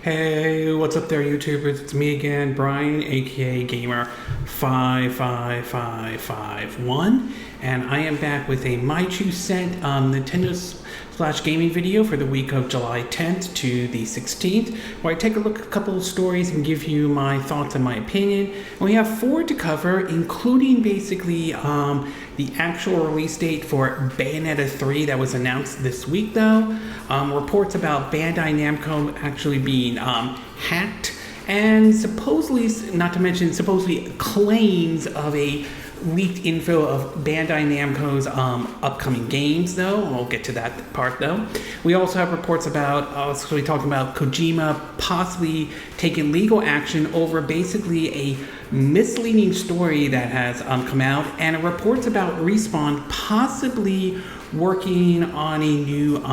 Hey, what's up there, YouTubers? It's me again, Brian, aka Gamer55551, and I am back with a My Two Cent Nintendo/gaming video for the week of July 10th to the 16th, where I take a look at a couple of stories and give you my thoughts and my opinion. And we have four to cover, including basically the actual release date for Bayonetta 3 that was announced this week, though. Reports about Bandai Namco actually being hacked, and supposedly, not to mention supposedly claims of a leaked info of Bandai Namco's upcoming games, though. We'll get to that part, though. We also have reports about, actually talking about Kojima possibly taking legal action over basically a misleading story that has come out, and reports about Respawn possibly working on a new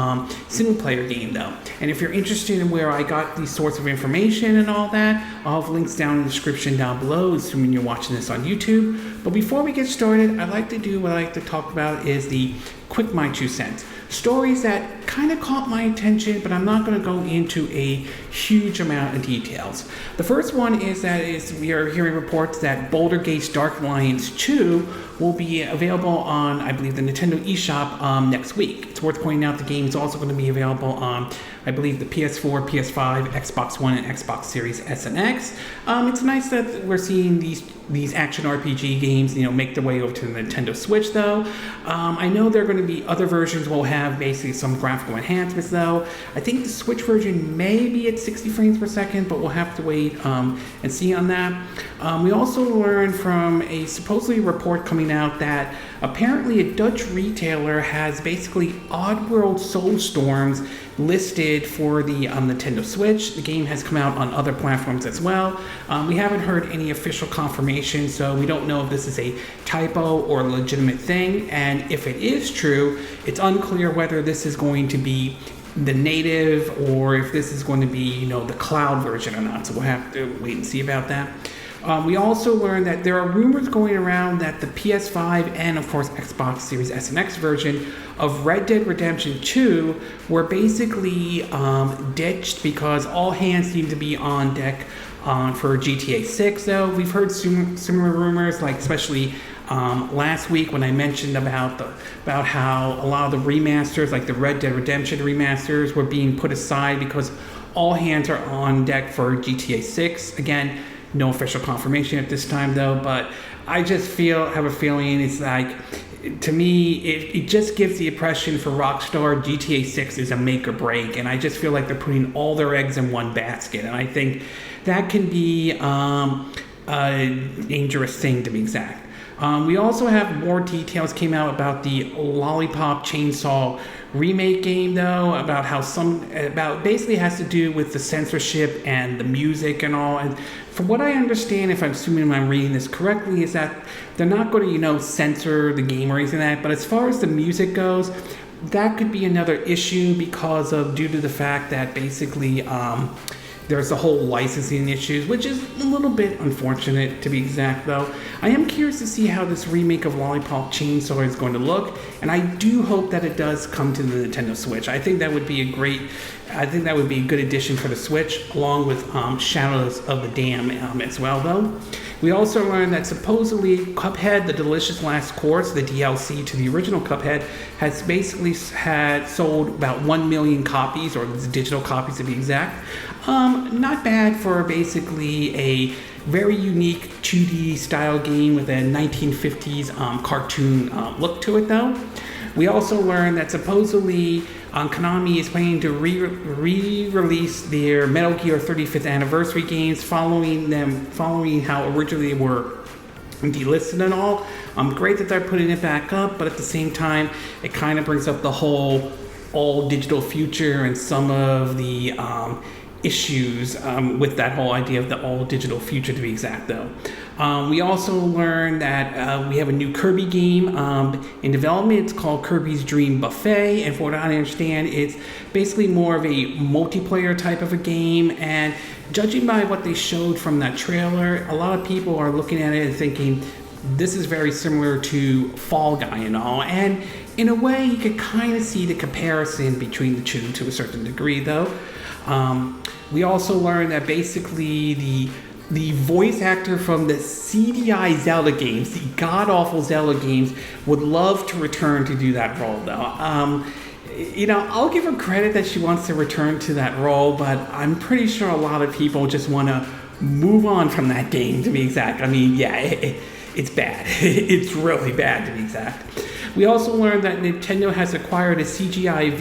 single player game, though. And if you're interested in where I got these sorts of information and all that, I'll have links down in the description down below, assuming you're watching this on YouTube. But before we get started, I'd like to do what I like to talk about is the quick My Two Cents. Stories that kind of caught my attention, but I'm not going to go into a huge amount of details. The first one is that we are hearing reports that Boulder Gate's Dark Alliance 2 will be available on, I believe, the Nintendo eShop next week. It's worth pointing out the game is also going to be available on, I believe, the PS4, PS5, Xbox One, and Xbox Series S and X. It's nice that we're seeing these action RPG games, make their way over to the Nintendo Switch, though. I know there are going to be other versions will have basically some graphical enhancements, though. I think the Switch version may be at 60 frames per second, but we'll have to wait and see on that. We also learned from a supposedly report coming out that apparently a Dutch retailer has basically Oddworld Soulstorms listed for the Nintendo Switch. The game has come out on other platforms as well. We haven't heard any official confirmation, so we don't know if this is a typo or a legitimate thing. And if it is true, it's unclear whether this is going to be the native or if this is going to be, the cloud version or not. So we'll have to wait and see about that. We also learned that there are rumors going around that the PS5 and, of course, Xbox Series S and X version of Red Dead Redemption 2 were basically ditched because all hands seem to be on deck for GTA 6, though. We've heard similar rumors, like especially last week when I mentioned about how a lot of the remasters, like the Red Dead Redemption remasters, were being put aside because all hands are on deck for GTA 6. Again, no official confirmation at this time, though, but I just have a feeling it's like, to me, it just gives the impression for Rockstar GTA 6 is a make or break, and I just feel like they're putting all their eggs in one basket, and I think that can be a dangerous thing, to be exact. We also have more details came out about the Lollipop Chainsaw remake game, though, about basically has to do with the censorship and the music and all. And from what I understand, if I'm assuming I'm reading this correctly, is that they're not going to, censor the game or anything like that. But as far as the music goes, that could be another issue due to the fact that basically there's the whole licensing issues, which is a little bit unfortunate, to be exact, though. I am curious to see how this remake of Lollipop Chainsaw is going to look, and I do hope that it does come to the Nintendo Switch. I think that would be a good addition for the Switch, along with Shadows of the Dam as well, though. We also learned that supposedly Cuphead, The Delicious Last Course, the DLC to the original Cuphead, has basically sold about 1 million copies, or digital copies to be exact. Not bad for basically a very unique 2D style game with a 1950s cartoon look to it, though. We also learned that supposedly Konami is planning to re-release their Metal Gear 35th anniversary games following how originally they were delisted and all. Great that they're putting it back up, but at the same time, it kind of brings up the whole all-digital future and some of the issues with that whole idea of the all-digital future, to be exact, though. We also learned that we have a new Kirby game in development. It's called Kirby's Dream Buffet, and from what I understand, it's basically more of a multiplayer type of a game, and judging by what they showed from that trailer, a lot of people are looking at it and thinking, this is very similar to Fall Guy and all, and in a way, you could kind of see the comparison between the two to a certain degree, though. We also learned that basically the voice actor from the CDI Zelda games, the god-awful Zelda games, would love to return to do that role, though. I'll give her credit that she wants to return to that role, but I'm pretty sure a lot of people just want to move on from that game, to be exact. I mean, yeah, it's bad. It's really bad, to be exact. We also learned that Nintendo has acquired a CGI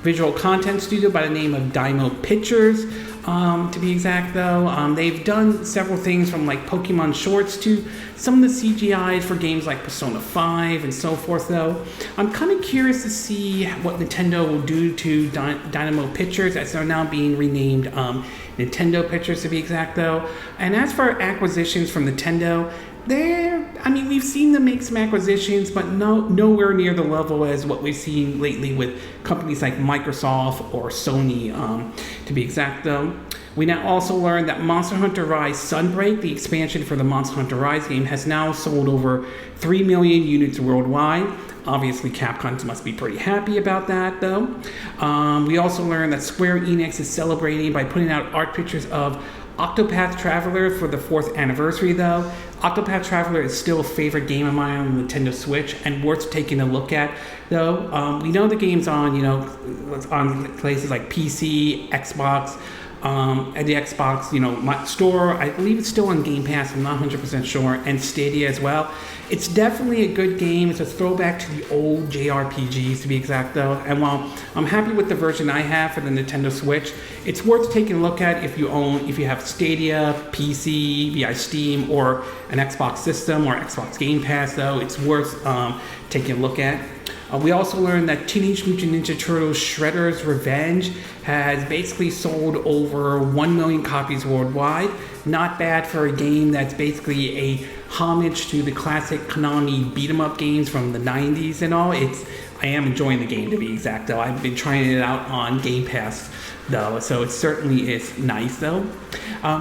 visual content studio by the name of Dynamo Pictures. To be exact, though, they've done several things from like Pokemon shorts to some of the CGIs for games like Persona 5 and so forth, though. I'm kind of curious to see what Nintendo will do to Dynamo Pictures, as they're now being renamed Nintendo Pictures, to be exact, though. And as for acquisitions from Nintendo, we've seen them make some acquisitions, but nowhere near the level as what we've seen lately with companies like Microsoft or Sony, to be exact, though. We now also learned that Monster Hunter Rise Sunbreak, the expansion for the Monster Hunter Rise game, has now sold over 3 million units worldwide. Obviously, Capcom must be pretty happy about that, though. We also learned that Square Enix is celebrating by putting out art pictures of Octopath Traveler for the 4th anniversary, though. Octopath Traveler is still a favorite game of mine on Nintendo Switch and worth taking a look at, though. We know the game's on places like PC, Xbox, and the Xbox, store. I believe it's still on Game Pass. I'm not 100% sure, and Stadia as well. It's definitely a good game. It's a throwback to the old JRPGs, to be exact, though. And while I'm happy with the version I have for the Nintendo Switch, it's worth taking a look at if you have Stadia, PC, via Steam, or an Xbox system or Xbox Game Pass, though. It's worth taking a look at. We also learned that Teenage Mutant Ninja Turtles Shredder's Revenge has basically sold over 1 million copies worldwide. Not bad for a game that's basically a homage to the classic Konami beat-em-up games from the 90s and all. I am enjoying the game, to be exact, though. I've been trying it out on Game Pass, though, so it certainly is nice, though.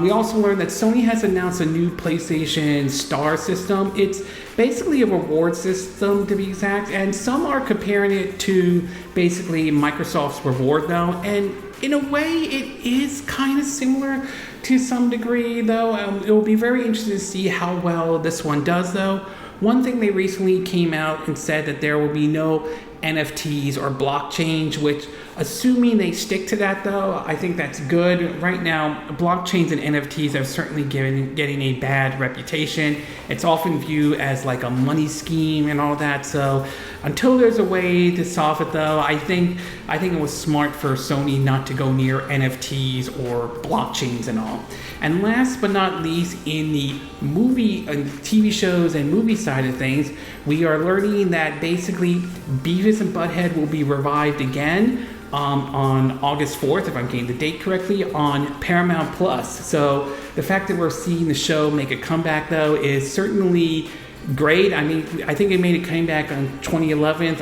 We also learned that Sony has announced a new PlayStation Star system. It's basically a reward system, to be exact, and some are comparing it to basically Microsoft's reward, though, and in a way it is kind of similar to some degree, though. It will be very interesting to see how well this one does, though. One thing, they recently came out and said that there will be no NFTs or blockchains, which, assuming they stick to that, though, I think that's good. Right now, blockchains and NFTs are certainly getting a bad reputation. It's often viewed as like a money scheme and all that. So until there's a way to solve it, though, I think it was smart for Sony not to go near NFTs or blockchains and all. And last but not least, in the movie and TV shows and movie side of things, we are learning that basically Beavis and Butthead will be revived again on August 4th, if I'm getting the date correctly, on Paramount Plus. So the fact that we're seeing the show make a comeback, though, is certainly great. I mean, I think it made a comeback on 2011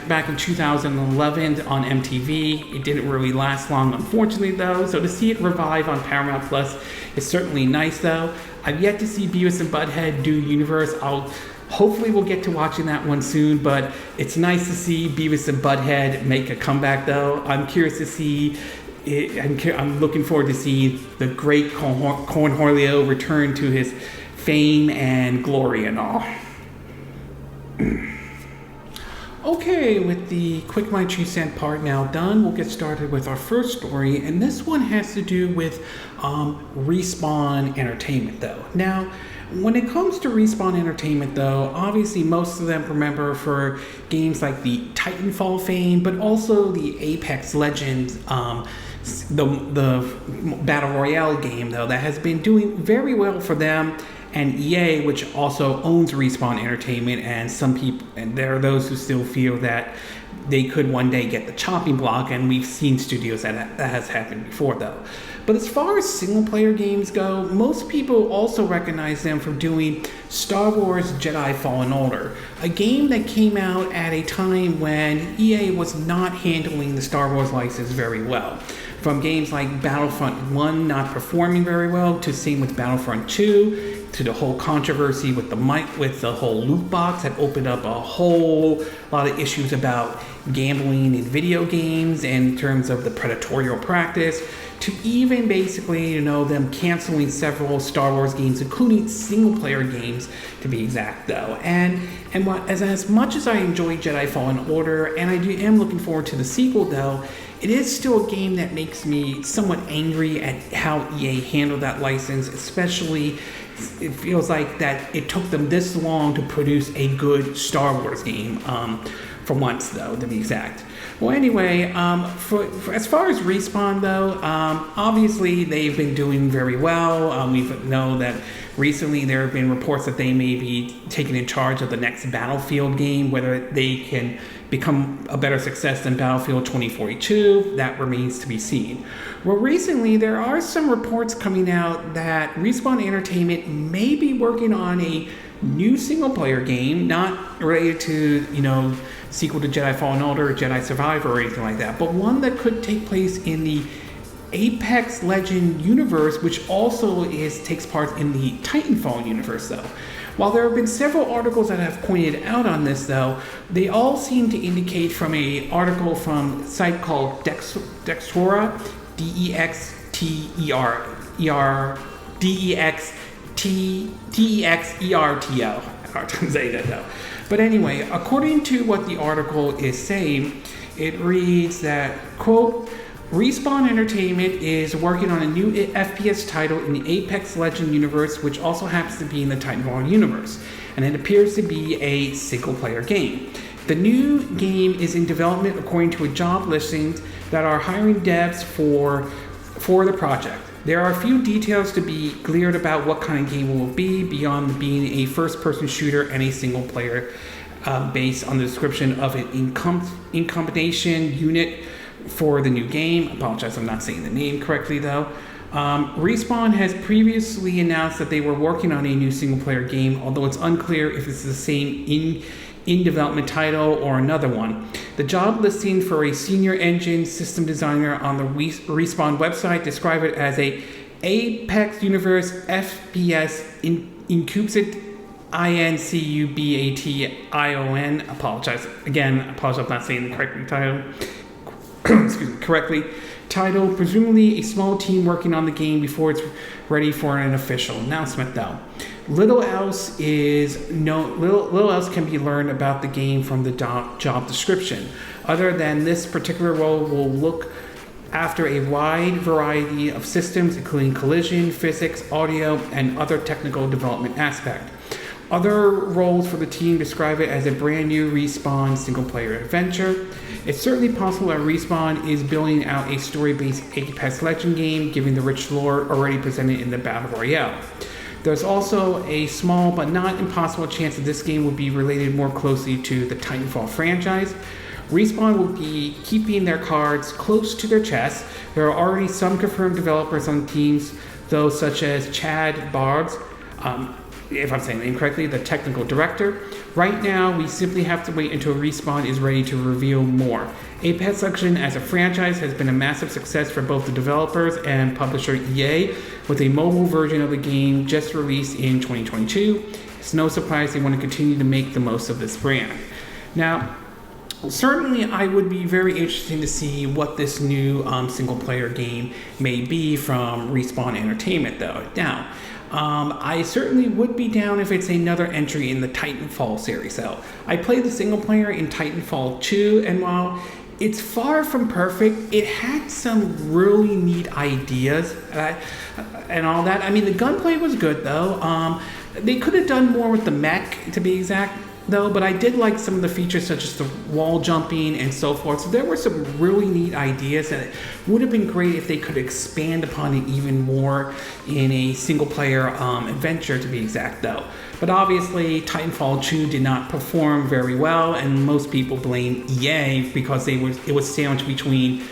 back in 2011 on MTV. It didn't really last long, unfortunately, though. So to see it revive on Paramount Plus is certainly nice, though. I've yet to see Beavis and Butthead do Universe. Hopefully we'll get to watching that one soon, but it's nice to see Beavis and Butthead make a comeback, though. I'm curious to see it. I'm looking forward to seeing the great Cornholio return to his fame and glory and all. Okay, with the quick My 2 cent part now done, we'll get started with our first story, and this one has to do with Respawn Entertainment, though. Now, when it comes to Respawn Entertainment, though, obviously most of them remember for games like the Titanfall fame, but also the Apex Legends, the Battle Royale game, though, that has been doing very well for them. And EA, which also owns Respawn Entertainment, and some people, and there are those who still feel that they could one day get the chopping block, and we've seen studios that has happened before, though. But as far as single-player games go, most people also recognize them for doing Star Wars Jedi Fallen Order, a game that came out at a time when EA was not handling the Star Wars license very well. From games like Battlefront 1 not performing very well, to same with Battlefront 2, to the whole controversy with the whole loot box that opened up a whole lot of issues about gambling in video games and in terms of the predatorial practice, to even basically, them canceling several Star Wars games, including single-player games, to be exact, though. And as much as I enjoy Jedi Fallen Order, and I am looking forward to the sequel, though, it is still a game that makes me somewhat angry at how EA handled that license, especially it feels like that it took them this long to produce a good Star Wars game, for once, though, to be exact. Well, anyway, for as far as Respawn, though, obviously they've been doing very well. We know that recently there have been reports that they may be taking in charge of the next Battlefield game. Whether they can become a better success than Battlefield 2042, that remains to be seen. Well, recently there are some reports coming out that Respawn Entertainment may be working on a new single-player game, not related to, sequel to Jedi Fallen Order or Jedi Survivor or anything like that, but one that could take place in the Apex Legend universe, which also takes part in the Titanfall universe, though. While there have been several articles that have pointed out on this, though, they all seem to indicate from an article from a site called Dexterra, Dexerto. Hard to say that, though. But anyway, according to what the article is saying, it reads that, quote, Respawn Entertainment is working on a new FPS title in the Apex Legend universe, which also happens to be in the Titanfall universe, and it appears to be a single-player game. The new game is in development according to a job listing that are hiring devs for the project. There are a few details to be cleared about what kind of game it will be, beyond being a first-person shooter and a single-player, based on the description of an in combination unit for the new game. I apologize, I'm not saying the name correctly, though. Respawn has previously announced that they were working on a new single-player game, although it's unclear if it's the same in-development title or another one. The job listing for a senior engine system designer on the Respawn website describe it as a Apex Universe FPS Incubation INCUBATION. Apologize I'm not saying the correct title. correctly. Title, presumably a small team working on the game before it's ready for an official announcement, though. Little else can be learned about the game from the job description, other than this particular role will look after a wide variety of systems, including collision, physics, audio, and other technical development aspects. Other roles for the team describe it as a brand new Respawn single-player adventure. It's certainly possible that Respawn is building out a story-based Apex Legend game, given the rich lore already presented in the Battle Royale. There's also a small but not impossible chance that this game will be related more closely to the Titanfall franchise. Respawn will be keeping their cards close to their chest. There are already some confirmed developers on teams, though, such as Chad Boggs, if I'm saying the name correctly, the technical director. Right now, we simply have to wait until Respawn is ready to reveal more. Apex Legends as a franchise has been a massive success for both the developers and publisher EA, with a mobile version of the game just released in 2022. It's no surprise they want to continue to make the most of this brand. Now, certainly I would be very interested to see what this new single-player game may be from Respawn Entertainment, though. Now, I certainly would be down if it's another entry in the Titanfall series, though. I played the single player in Titanfall 2, and while it's far from perfect, it had some really neat ideas and all that. I mean, the gunplay was good, though. They could have done more with the mech, to be exact, though, but I did like some of the features such as the wall jumping and so forth. So there were some really neat ideas, and it would have been great if they could expand upon it even more in a single-player adventure, to be exact, though. But obviously, Titanfall 2 did not perform very well, and most people blame EA because it was sandwiched between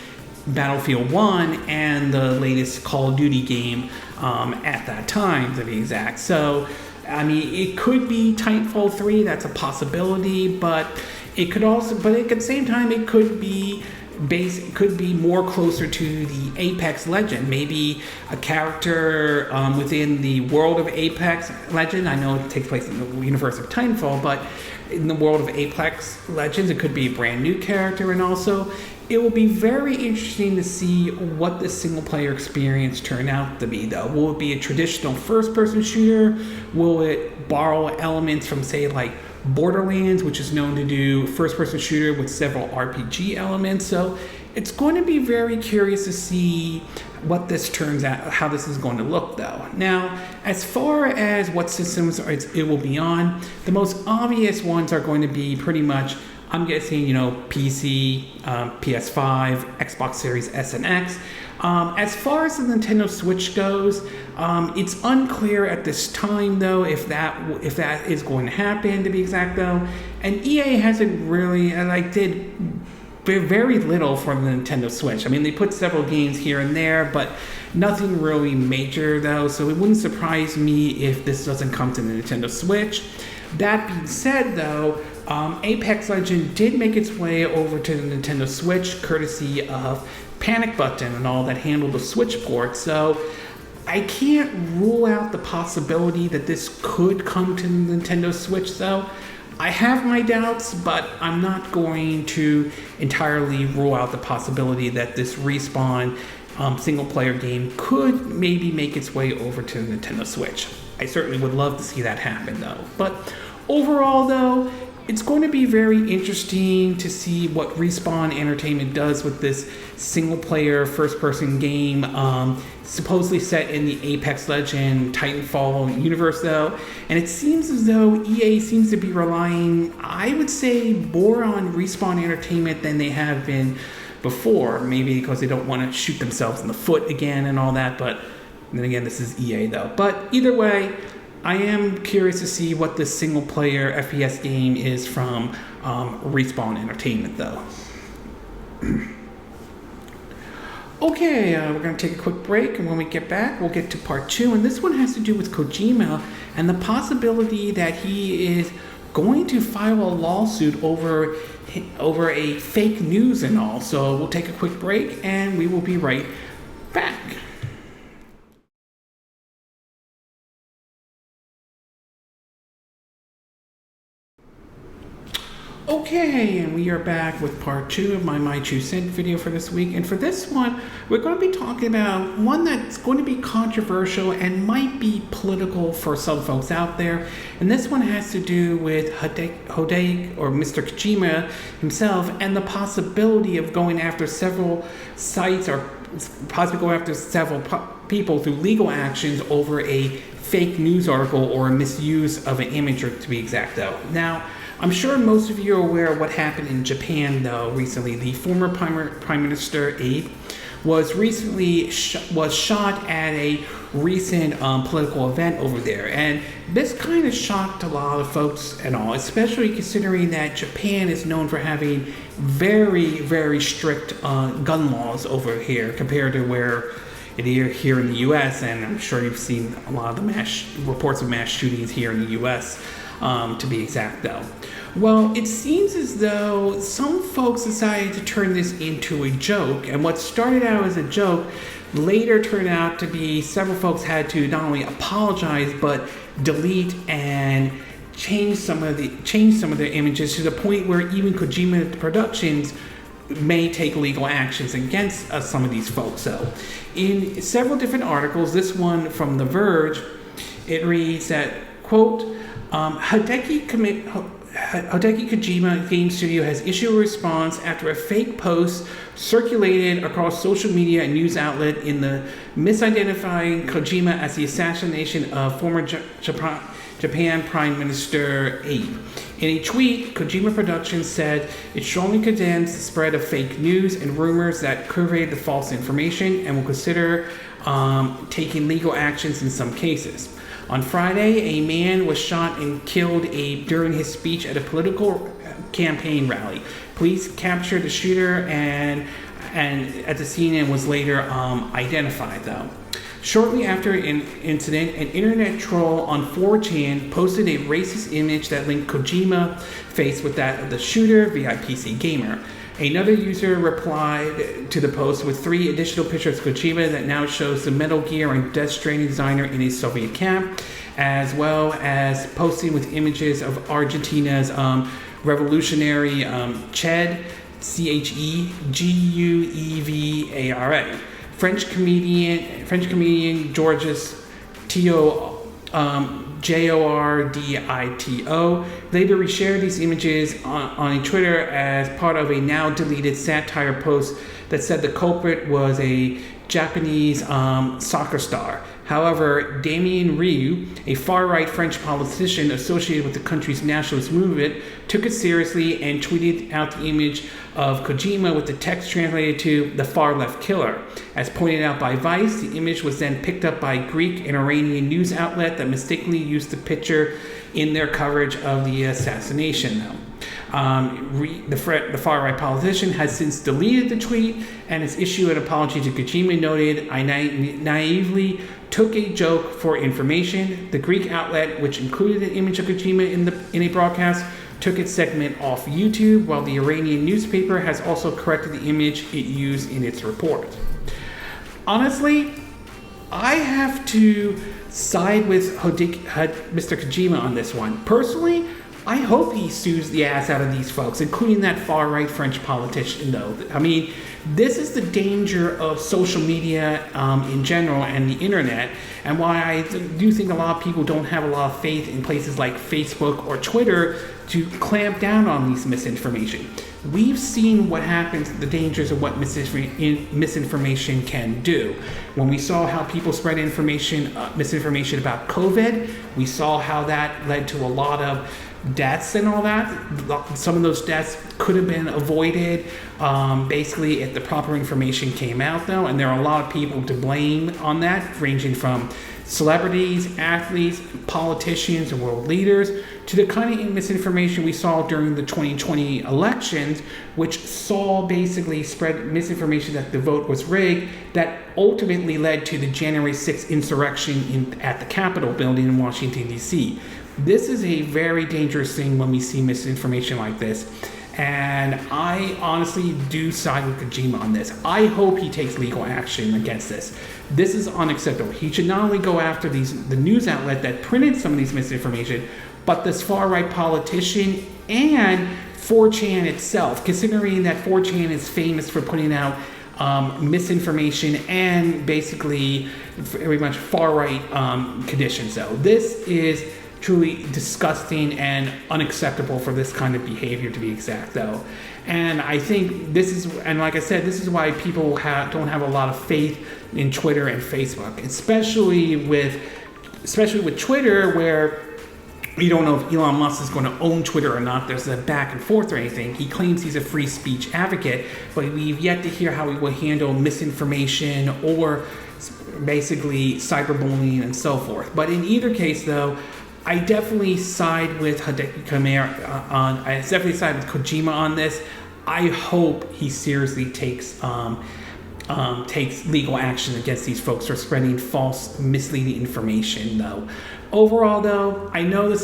Battlefield 1 and the latest Call of Duty game at that time, to be exact. So, I mean, it could be Titanfall 3, that's a possibility, but it could also, but at the same time, it could be could be more closer to the Apex Legend. Maybe a character within the world of Apex Legend. I know it takes place in the universe of Titanfall, but in the world of Apex Legends, it could be a brand new character, and also it will be very interesting to see what the single-player experience turn out to be, though. Will it be a traditional first-person shooter? Will it borrow elements from, say, like Borderlands, which is known to do first-person shooter with several RPG elements? So it's going to be very curious to see what this turns out, how this is going to look, though. Now, as far as what systems it will be on, the most obvious ones are going to be pretty much, I'm guessing, PC, PS5, Xbox Series S and X. As far as the Nintendo Switch goes, it's unclear at this time, though, if that is going to happen, to be exact, though. And EA hasn't really, did very little for the Nintendo Switch. I mean, they put several games here and there, but nothing really major, though, so it wouldn't surprise me if this doesn't come to the Nintendo Switch. That being said, though, Apex Legend did make its way over to the Nintendo Switch, courtesy of Panic Button and all that handled the Switch port, so I can't rule out the possibility that this could come to the Nintendo Switch, though. I have my doubts, but I'm not going to entirely rule out the possibility that this Respawn single-player game could maybe make its way over to the Nintendo Switch. I certainly would love to see that happen, though. But overall, though, it's going to be very interesting to see what Respawn Entertainment does with this single-player first-person game, supposedly set in the Apex Legend Titanfall universe, though. And it seems as though EA seems to be relying, I would say, more on Respawn Entertainment than they have been before. Maybe because they don't want to shoot themselves in the foot again and all that. But then again, this is EA, though. But either way, I am curious to see what this single-player FPS game is from Respawn Entertainment, though. Okay, we're going to take a quick break, and when we get back, we'll get to part 2. And this one has to do with Kojima and the possibility that he is going to file a lawsuit over a fake news and all. So we'll take a quick break, and we will be right back. Okay, and we are back with part 2 of my 2 cent video for this week. And for this one, we're going to be talking about one that's going to be controversial and might be political for some folks out there. And this one has to do with Hideki, or Mr. Kojima himself, and the possibility of going after several sites, or possibly going after several people through legal actions over a fake news article or a misuse of an image, to be exact, though. Now, I'm sure most of you are aware of what happened in Japan, though, recently. The former Prime Minister, Abe, was recently shot at a recent political event over there. And this kind of shocked a lot of folks and all, especially considering that Japan is known for having very, very strict gun laws over here compared to where it is here in the U.S. And I'm sure you've seen a lot of the reports of mass shootings here in the U.S., to be exact, though. Well, it seems as though some folks decided to turn this into a joke, and what started out as a joke later turned out to be several folks had to not only apologize but delete and change some of their images, to the point where even Kojima Productions may take legal actions against some of these folks. So, in several different articles, this one from The Verge, it reads that, quote, Hideki Kojima Game Studio has issued a response after a fake post circulated across social media and news outlet in the misidentifying Kojima as the assassination of former Japan Prime Minister Abe. In a tweet, Kojima Productions said it strongly condemns the spread of fake news and rumors that convey the false information and will consider taking legal actions in some cases. On Friday, a man was shot and killed during his speech at a political campaign rally. Police captured the shooter and at the scene and was later identified, though. Shortly after an incident, an internet troll on 4chan posted a racist image that linked Kojima's face with that of the shooter via PC Gamer. Another user replied to the post with 3 additional pictures of Kojima that now shows the Metal Gear and Death Stranding designer in a Soviet camp, as well as posting with images of Argentina's revolutionary Che Cheguevara. French comedian Georges Jordito later reshared these images on Twitter as part of a now deleted satire post that said the culprit was a Japanese soccer star. However, Damien Rieu, a far-right French politician associated with the country's nationalist movement, took it seriously and tweeted out the image of Kojima with the text translated to "the far-left killer." As pointed out by Vice, the image was then picked up by Greek and Iranian news outlet that mistakenly used the picture in their coverage of the assassination, though. The far-right politician has since deleted the tweet and has issued an apology to Kojima, noted, "I naively took a joke for information." The Greek outlet, which included an image of Kojima in a broadcast, took its segment off YouTube, while the Iranian newspaper has also corrected the image it used in its report. Honestly, I have to side with Mr. Kojima on this one. Personally, I hope he sues the ass out of these folks, including that far-right French politician, though. I mean, this is the danger of social media in general and the internet, and why I do think a lot of people don't have a lot of faith in places like Facebook or Twitter to clamp down on these misinformation. We've seen what happens, the dangers of what misinformation can do. When we saw how people spread misinformation about COVID, we saw how that led to a lot of deaths and all that. Some of those deaths could have been avoided basically if the proper information came out, though, and there are a lot of people to blame on that, ranging from celebrities, athletes, politicians, and world leaders, to the kind of misinformation we saw during the 2020 elections, which saw basically spread misinformation that the vote was rigged, that ultimately led to the January 6th insurrection at the Capitol building in Washington, D.C. This is a very dangerous thing when we see misinformation like this. And I honestly do side with Kojima on this. I hope he takes legal action against this. This is unacceptable. He should not only go after the news outlet that printed some of these misinformation, but this far-right politician and 4chan itself, considering that 4chan is famous for putting out misinformation and basically very much far-right conditions. So this is truly disgusting and unacceptable for this kind of behavior, to be exact, though. And I think this is, and like I said, this is why people don't have a lot of faith in Twitter and Facebook, especially with Twitter, where you don't know if Elon Musk is going to own Twitter or not. There's a back and forth or anything. He claims he's a free speech advocate, but we've yet to hear how he will handle misinformation or basically cyberbullying and so forth. But in either case, though, I definitely side with Kojima on this. I hope he seriously takes legal action against these folks for spreading false, misleading information, though. Overall, though, I know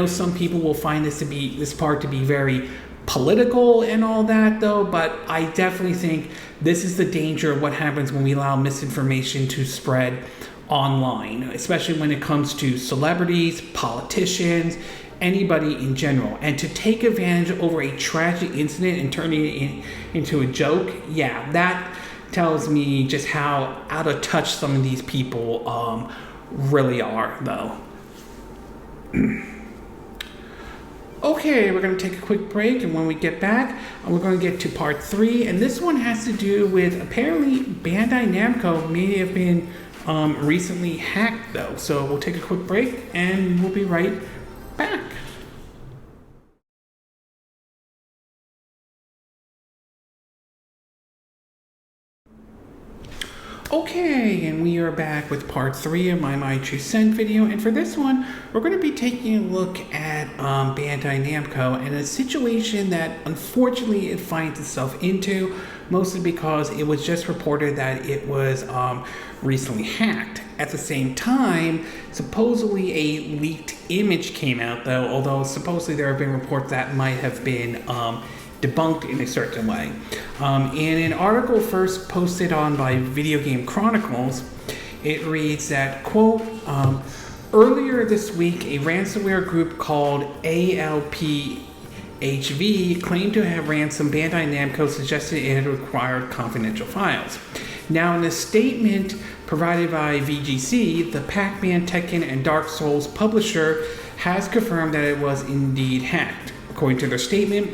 some people will find this part to be very political and all that, though, but I definitely think this is the danger of what happens when we allow misinformation to spread online, especially when it comes to celebrities, politicians, anybody in general. And to take advantage over a tragic incident and turning it into a joke, yeah, that tells me just how out of touch some of these people really are, though. Okay, we're going to take a quick break, and when we get back, we're going to get to part 3, and this one has to do with, apparently, Bandai Namco may have been recently hacked, though. So we'll take a quick break, and we'll be right back. Okay, and we are back with part 3 of my 2 cent video, and for this one, we're going to be taking a look at Bandai Namco and a situation that unfortunately it finds itself into, mostly because it was just reported that it was recently hacked. At the same time, supposedly a leaked image came out, though, although supposedly there have been reports that might have been debunked in a certain way. In an article first posted by Video Game Chronicles, it reads that, quote, earlier this week, a ransomware group called Aulx claimed to have ransomed Bandai Namco, suggested it had acquired confidential files. Now, in a statement provided by VGC, the Pac-Man, Tekken, and Dark Souls publisher has confirmed that it was indeed hacked. According to their statement,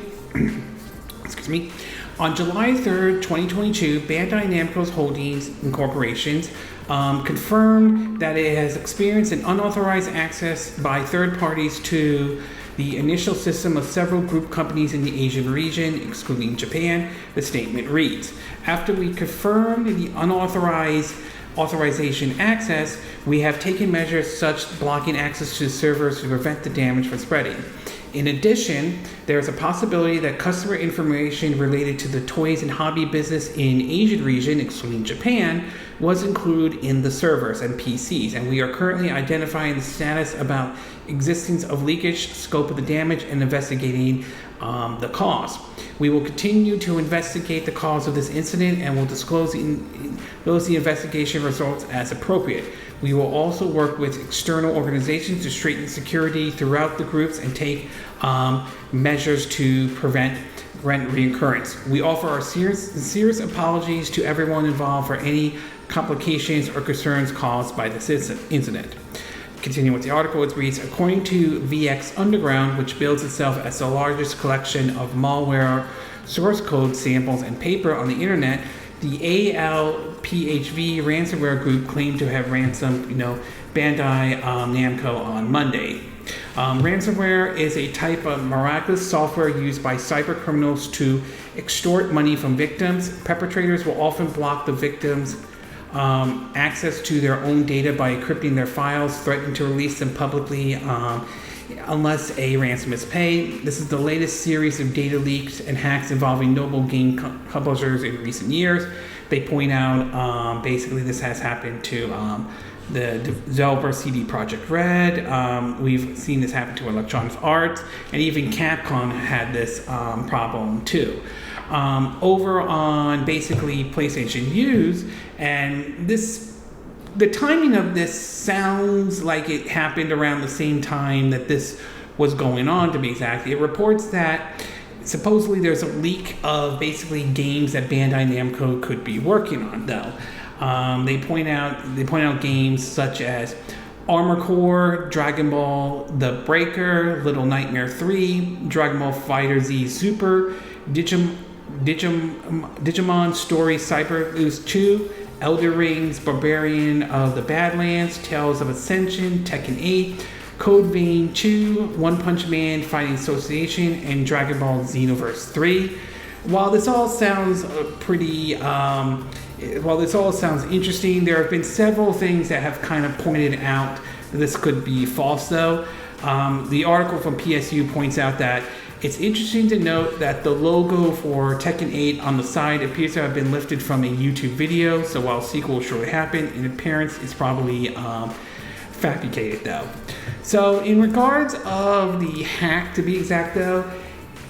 excuse me, on July 3rd, 2022, Bandai Namco's Holdings Incorporations confirmed that it has experienced an unauthorized access by third parties to the initial system of several group companies in the Asian region, excluding Japan. The statement reads, after we confirmed the authorization access, we have taken measures such blocking access to the servers to prevent the damage from spreading. In addition, there is a possibility that customer information related to the toys and hobby business in Asian region, excluding Japan, was included in the servers and PCs, and we are currently identifying the status about existence of leakage, scope of the damage, and investigating the cause. We will continue to investigate the cause of this incident and will disclose the investigation results as appropriate. We will also work with external organizations to strengthen security throughout the groups and take measures to prevent reoccurrence. We offer our sincerest apologies to everyone involved for any complications or concerns caused by this incident. Continuing with the article, it reads, according to VX Underground, which bills itself as the largest collection of malware source code samples and paper on the internet, the Aulx ransomware group claimed to have ransomed, Bandai Namco on Monday. Ransomware is a type of miraculous software used by cyber criminals to extort money from victims. Perpetrators will often block the victims' access to their own data by encrypting their files, threatening to release them publicly unless a ransom is paid. This is the latest series of data leaks and hacks involving notable game publishers in recent years. They point out basically this has happened to the developer CD Projekt Red. We've seen this happen to Electronic Arts, and even Capcom had this problem too. Over on basically PlayStation News, and the timing of this sounds like it happened around the same time that this was going on, to be exact. It reports that supposedly there's a leak of basically games that Bandai Namco could be working on, though. They point out games such as Armor Core, Dragon Ball The Breaker, Little Nightmare 3, Dragon Ball Fighter Z Super, Digimon Story Cyber Boost 2, Elder Rings, Barbarian of the Badlands, Tales of Ascension, Tekken 8, Code Vein 2, One Punch Man Fighting Association, and Dragon Ball Xenoverse 3. While this all sounds interesting, there have been several things that have kind of pointed out that this could be false, though. The article from PSU points out that it's interesting to note that the logo for Tekken 8 on the side appears to have been lifted from a YouTube video, so while a sequel will surely happen, in appearance it's probably fabricated, though. So in regards of the hack, to be exact, though,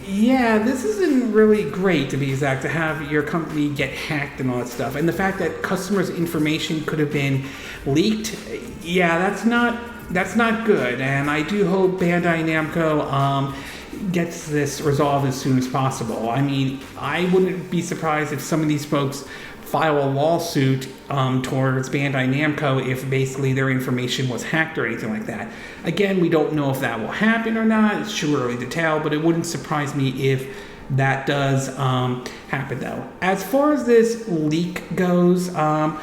yeah, this isn't really great, to be exact, to have your company get hacked and all that stuff. And the fact that customers' information could have been leaked, yeah, that's not good. And I do hope Bandai Namco gets this resolved as soon as possible. I mean, I wouldn't be surprised if some of these folks file a lawsuit towards Bandai Namco if basically their information was hacked or anything like that. Again, we don't know if that will happen or not. It's too early to tell, but it wouldn't surprise me if that does happen, though. As far as this leak goes, the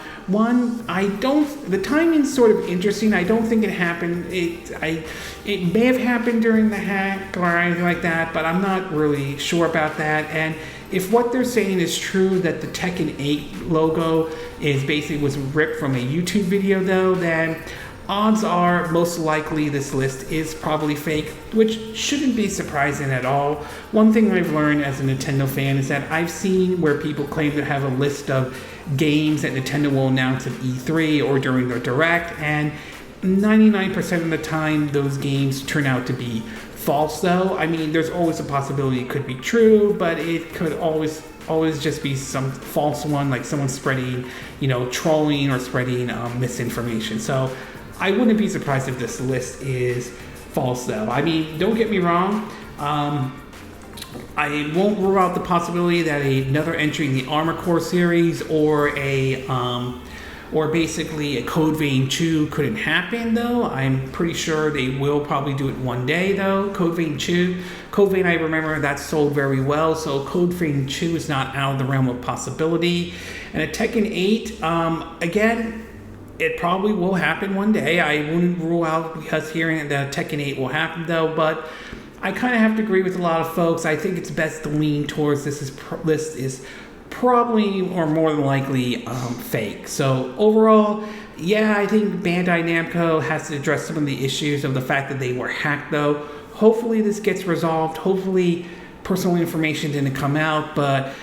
timing's sort of interesting. I don't think it happened. It may have happened during the hack or anything like that, but I'm not really sure about that. And if what they're saying is true, that the Tekken 8 logo was ripped from a YouTube video, though, then odds are most likely this list is probably fake, which shouldn't be surprising at all. One thing I've learned as a Nintendo fan is that I've seen where people claim to have a list of games that Nintendo will announce at E3 or during their Direct, and 99% of the time those games turn out to be false though. I mean, there's always a possibility it could be true, but it could always just be some false one, like someone spreading, trolling or spreading misinformation. So I wouldn't be surprised if this list is false though. I mean, don't get me wrong. I won't rule out the possibility that another entry in the Armored Core series or basically a Code Vein 2 couldn't happen though. I'm pretty sure they will probably do it one day though. Code Vein 2. Code Vein, I remember that sold very well, so Code Vein 2 is not out of the realm of possibility. And a Tekken 8, again, it probably will happen one day. I wouldn't rule out because hearing that Tekken 8 will happen though, but I kind of have to agree with a lot of folks. I think it's best to lean towards this is probably or more than likely fake. So overall, yeah, I think Bandai Namco has to address some of the issues of the fact that they were hacked though. Hopefully this gets resolved. Hopefully personal information didn't come out, but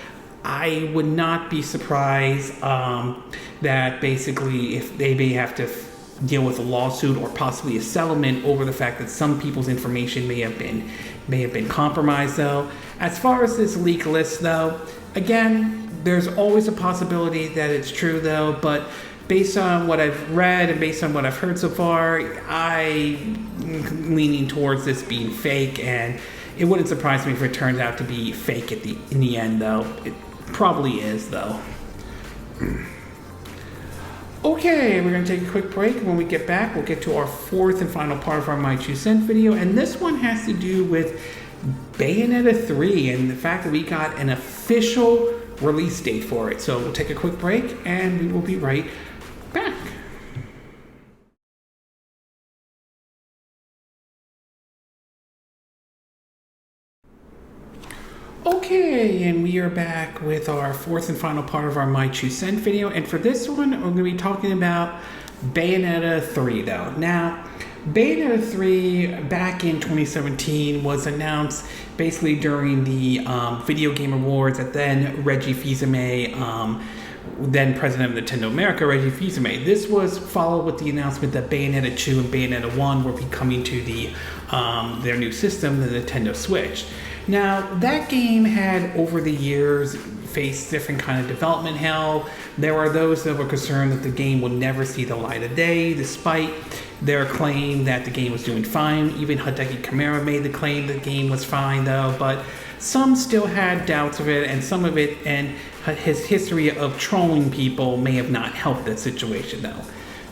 I would not be surprised that basically if they may have to deal with a lawsuit or possibly a settlement over the fact that some people's information may have been compromised though. As far as this leak list though, again, there's always a possibility that it's true though, but based on what I've read and based on what I've heard so far, I'm leaning towards this being fake, and it wouldn't surprise me if it turns out to be fake in the end though. It probably is though. Okay, we're going to take a quick break. When we get back, we'll get to our fourth and final part of our My 2 Cent video, and this one has to do with Bayonetta 3 and the fact that we got an official release date for it. So we'll take a quick break, and we will be right back. Okay, and we are back with our fourth and final part of our My 2 Cent video, and for this one, we're going to be talking about Bayonetta 3 though. Now, Bayonetta 3 back in 2017 was announced basically during the Video Game Awards that then Reggie Fils-Aimé, then president of Nintendo America, Reggie Fils-Aimé. This was followed with the announcement that Bayonetta 2 and Bayonetta 1 were coming to their new system, the Nintendo Switch. Now, that game had, over the years, faced different kind of development hell. There were those that were concerned that the game would never see the light of day, despite their claim that the game was doing fine. Even Hideki Kamiya made the claim the game was fine, though, but some still had doubts of it, and some of it, and his history of trolling people may have not helped that situation, though.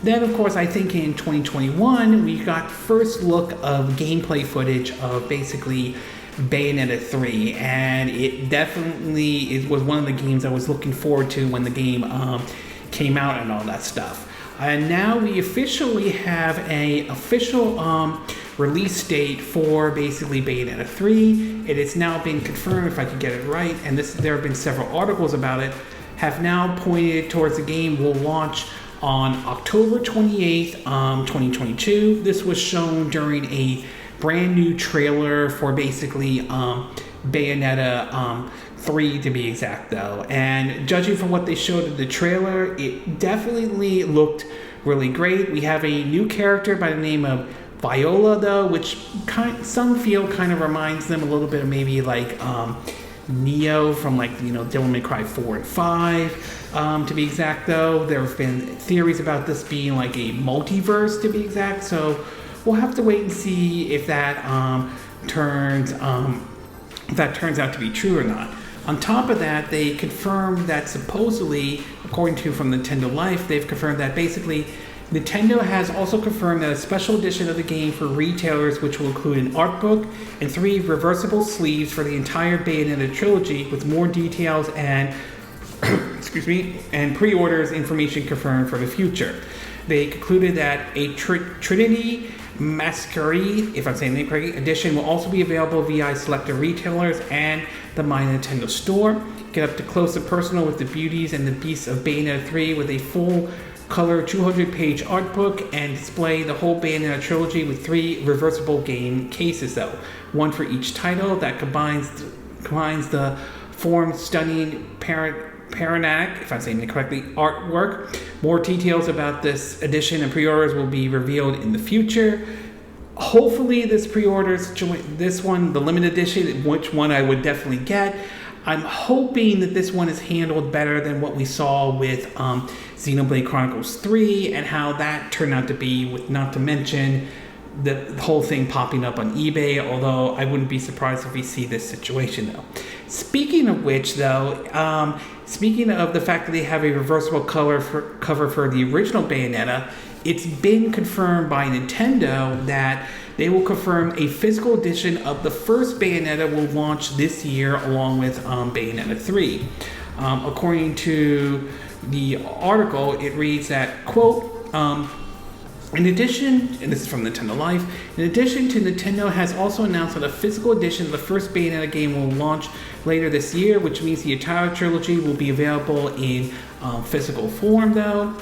Then, of course, I think in 2021, we got first look of gameplay footage of basically Bayonetta 3, and it definitely was one of the games I was looking forward to when the game came out and all that stuff. And now we officially have an official release date for basically Bayonetta 3. It has now been confirmed, if I could get it right, and there have been several articles about it, have now pointed towards the game will launch on October 28th, 2022. This was shown during a brand new trailer for basically Bayonetta 3 to be exact though, and judging from what they showed in the trailer, it definitely looked really great. We have a new character by the name of Viola though, which some feel kind of reminds them a little bit of maybe like Neo from Devil May Cry 4 and 5 to be exact though. There have been theories about this being like a multiverse to be exact, so we'll have to wait and see if that turns out to be true or not. On top of that, they confirmed that supposedly, according to from Nintendo Life, they've confirmed that basically Nintendo has also confirmed that a special edition of the game for retailers, which will include an art book and 3 reversible sleeves for the entire Bayonetta trilogy, with more details and and pre-orders information confirmed for the future. They concluded that a Trinity Masquerade, if I'm saying the name correctly, edition will also be available via selected retailers and the My Nintendo store. Get up to close and personal with the beauties and the beasts of Bayonetta 3 with a full color 200-page art book, and display the whole Bayonetta trilogy with 3 reversible game cases though, one for each title, that combines the stunning Paranatic, if I'm saying it correctly, artwork. More details about this edition and pre-orders will be revealed in the future. hopefully this pre-order this one, the limited edition, which one I would definitely get. I'm hoping that this one is handled better than what we saw with Xenoblade Chronicles 3 and how that turned out to be, with not to mention the whole thing popping up on eBay, although I wouldn't be surprised if we see this situation though. Speaking of which though, speaking of the fact that they have a reversible cover for the original Bayonetta, it's been confirmed by Nintendo that they will confirm a physical edition of the first Bayonetta will launch this year along with Bayonetta 3. According to the article, it reads that, quote, in addition, and this is from Nintendo Life, in addition to Nintendo has also announced that a physical edition of the first Bayonetta game will launch later this year, which means the entire trilogy will be available in physical form though.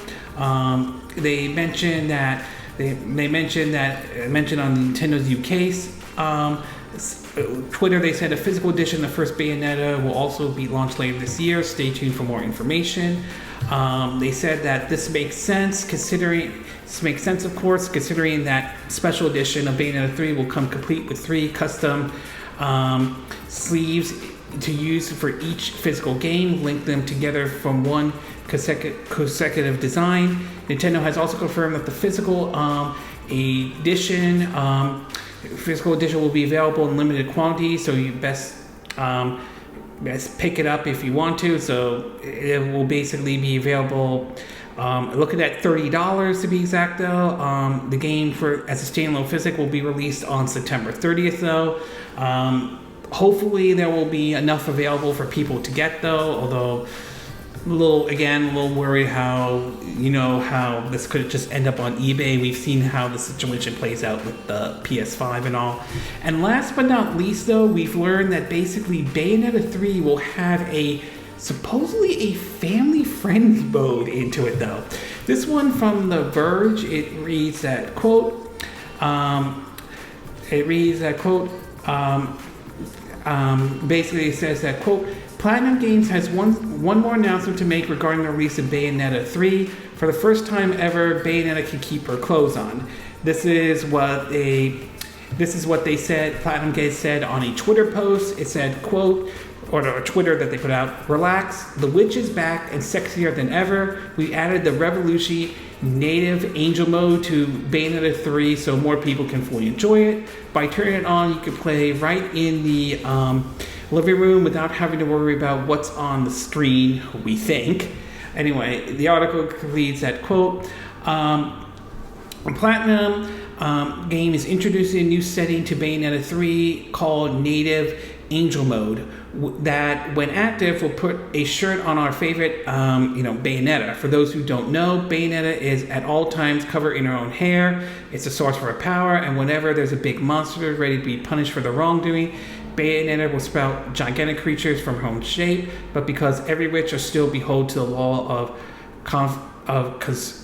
They mentioned that mentioned on Nintendo's UK Twitter, they said a physical edition of the first Bayonetta will also be launched later this year. Stay tuned for more information. They said that this makes sense of course, considering that special edition of Bayonetta 3 will come complete with 3 custom sleeves to use for each physical game, link them together from one consecutive design. Nintendo has also confirmed that the physical edition will be available in limited quantity, so you best pick it up if you want to. So it will basically be available, looking at $30 to be exact though. The game as a standalone physic will be released on September 30th though. Hopefully there will be enough available for people to get though, although a little worried how this could just end up on eBay. We've seen how the situation plays out with the PS5 and all. And last but not least though, we've learned that basically Bayonetta 3 will have supposedly a family-friendly mode into it though. This one from The Verge, it reads that, quote, basically it says that, quote, Platinum Games has one more announcement to make regarding the release of Bayonetta 3. For the first time ever, Bayonetta can keep her clothes on. This is what they said, Platinum Games said on a Twitter post. It said, quote, or Twitter that they put out, relax, the witch is back and sexier than ever. We added the Revolution native angel mode to Bayonetta 3 so more people can fully enjoy it. By turning it on, you can play right in the living room without having to worry about what's on the screen, we think. Anyway, the article reads that, quote, Platinum game is introducing a new setting to Bayonetta 3 called Native Angel Mode that, when active, will put a shirt on our favorite, Bayonetta. For those who don't know, Bayonetta is at all times covered in her own hair. It's a source for her power, and whenever there's a big monster ready to be punished for the wrongdoing, Bayonetta will sprout gigantic creatures from her own shape. But because every witch are still behold to the law of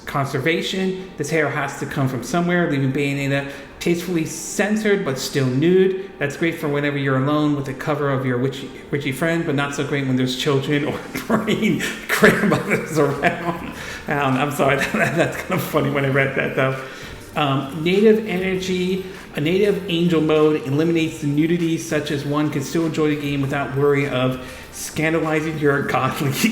conservation, this hair has to come from somewhere, leaving Bayonetta tastefully censored but still nude. That's great for whenever you're alone with the cover of your witchy friend, but not so great when there's children or praying grandmothers around. I'm sorry, that's kind of funny when I read that though. Native angel mode eliminates the nudity, such as one can still enjoy the game without worry of scandalizing your godly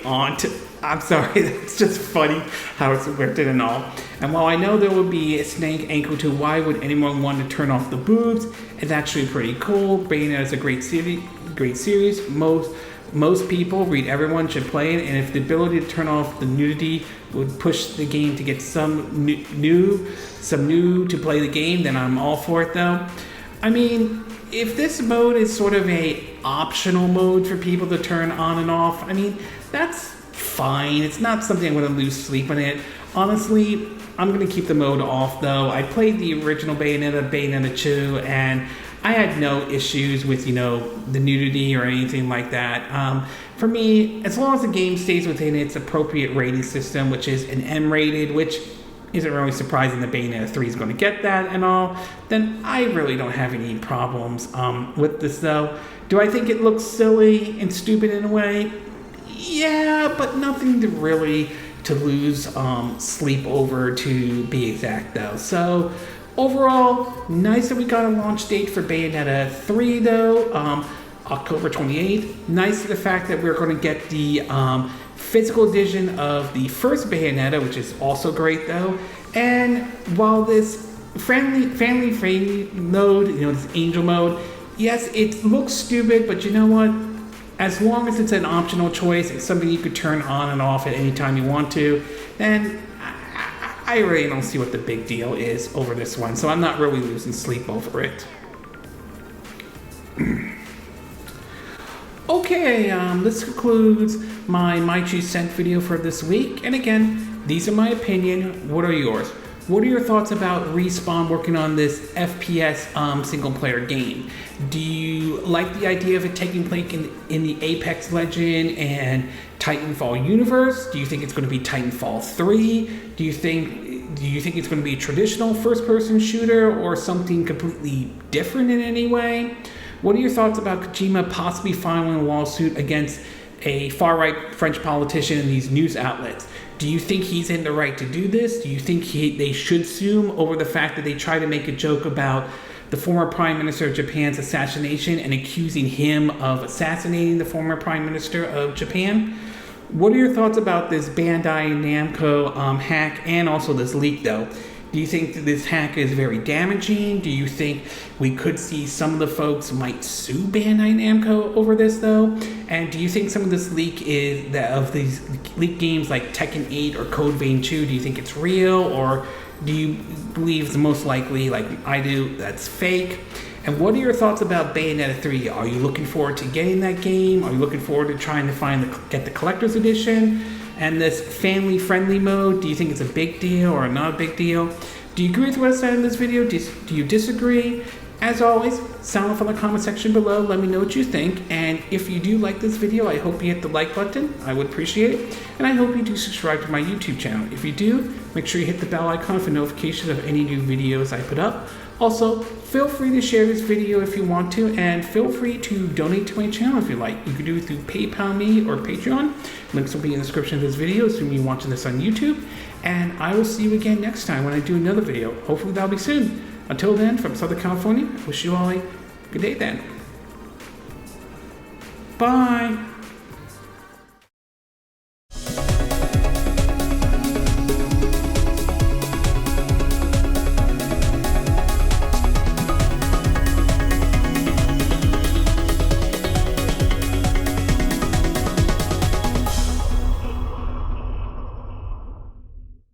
aunt. I'm sorry, that's just funny how it's written and all. And while I know there would be a snake ankle to why would anyone want to turn off the boobs, it's actually pretty cool. Bayonetta is a great series. Most people, read everyone, should play it, and if the ability to turn off the nudity would push the game to get some new to play the game, then I'm all for it though. I mean, if this mode is sort of a optional mode for people to turn on and off, I mean, that's fine. It's not something I'm going to lose sleep on it. Honestly, I'm going to keep the mode off though. I played the original Bayonetta 2, and I had no issues with, the nudity or anything like that. For me, as long as the game stays within its appropriate rating system, which is an M rated, which isn't really surprising that Bayonetta 3 is going to get that and all, then I really don't have any problems with this though. Do I think it looks silly and stupid in a way? Yeah, but nothing to really to lose sleep over, to be exact, though. So overall, nice that we got a launch date for Bayonetta 3, though, October 28th. Nice the fact that we're going to get the physical edition of the first Bayonetta, which is also great, though. And while this family-friendly mode, this angel mode, yes, it looks stupid, but you know what? As long as it's an optional choice, it's something you could turn on and off at any time you want to, then I really don't see what the big deal is over this one. So I'm not really losing sleep over it. Okay, this concludes my 2 cent video for this week. And again, these are my opinion. What are yours? What are your thoughts about Respawn working on this FPS single-player game? Do you like the idea of it taking place in the Apex Legend and Titanfall universe? Do you think it's going to be Titanfall 3? Do you think it's going to be a traditional first-person shooter or something completely different in any way? What are your thoughts about Kojima possibly filing a lawsuit against a far-right French politician in these news outlets? Do you think he's in the right to do this? Do you think they should sue him over the fact that they try to make a joke about the former Prime Minister of Japan's assassination and accusing him of assassinating the former Prime Minister of Japan? What are your thoughts about this Bandai Namco hack and also this leak, though? Do you think that this hack is very damaging? Do you think we could see some of the folks might sue Bandai Namco over this, though? And do you think some of this leak is that of these leaked games like Tekken 8 or Code Vein 2, do you think it's real? Or do you believe it's most likely, like I do, that's fake? And what are your thoughts about Bayonetta 3? Are you looking forward to getting that game? Are you looking forward to trying to get the collector's edition? And this family-friendly mode, do you think it's a big deal or not a big deal? Do you agree with what I said in this video? Do you disagree? As always, sound off in the comment section below. Let me know what you think. And if you do like this video, I hope you hit the like button. I would appreciate it. And I hope you do subscribe to my YouTube channel. If you do, make sure you hit the bell icon for notifications of any new videos I put up. Also, feel free to share this video if you want to, and feel free to donate to my channel if you like. You can do it through PayPal me or Patreon. Links will be in the description of this video, assuming you're watching this on YouTube. And I will see you again next time when I do another video. Hopefully that'll be soon. Until then, from Southern California, I wish you all a good day then. Bye!